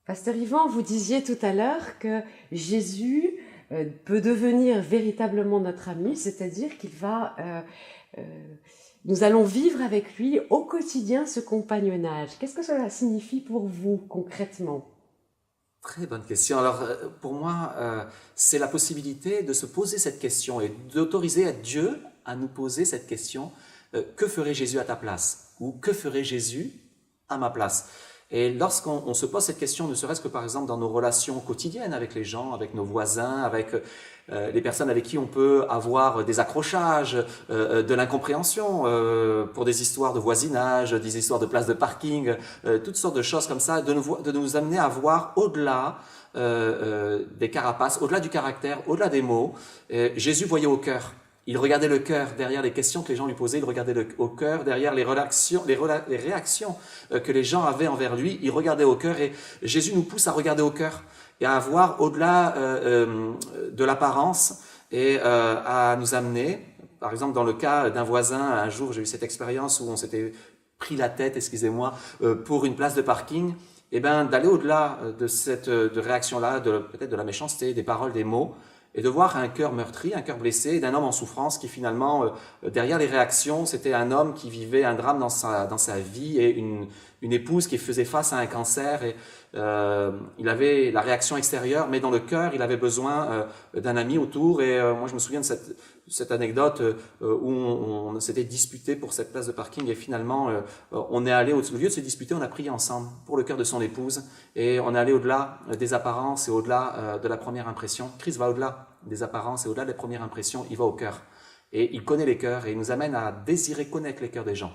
Pasteur Yvan, vous disiez tout à l'heure que Jésus peut devenir véritablement notre ami, c'est-à-dire qu'il va, nous allons vivre avec lui au quotidien ce compagnonnage. Qu'est-ce que cela signifie pour vous concrètement? Très bonne question. Alors, pour moi, c'est la possibilité de se poser cette question et d'autoriser Dieu à nous poser cette question, que ferait Jésus à ta place? Ou que ferait Jésus à ma place? Et lorsqu'on se pose cette question, ne serait-ce que par exemple dans nos relations quotidiennes avec les gens, avec nos voisins, avec les personnes avec qui on peut avoir des accrochages, de l'incompréhension pour des histoires de voisinage, des histoires de places de parking, toutes sortes de choses comme ça, de nous amener à voir au-delà des carapaces, au-delà du caractère, au-delà des mots. Jésus voyait au cœur. Il regardait le cœur derrière les questions que les gens lui posaient, il regardait au cœur derrière les réactions que les gens avaient envers lui, il regardait au cœur et Jésus nous pousse à regarder au cœur et à voir au-delà de l'apparence et à nous amener, par exemple dans le cas d'un voisin, un jour j'ai eu cette expérience où on s'était pris la tête, excusez-moi, pour une place de parking, et ben d'aller au-delà de cette réaction-là, peut-être de la méchanceté, des paroles, des mots, et de voir un cœur meurtri, un cœur blessé, d'un homme en souffrance qui finalement, derrière les réactions, c'était un homme qui vivait un drame dans sa vie et une épouse qui faisait face à un cancer et il avait la réaction extérieure, mais dans le cœur, il avait besoin d'un ami autour et moi je me souviens de cette anecdote où on s'était disputé pour cette place de parking et finalement on est allé, au lieu de se disputer, on a prié ensemble pour le cœur de son épouse et on est allé au-delà des apparences et au-delà de la première impression. Christ va au-delà des apparences et au-delà des premières impressions, il va au cœur. Et il connaît les cœurs et il nous amène à désirer connaître les cœurs des gens.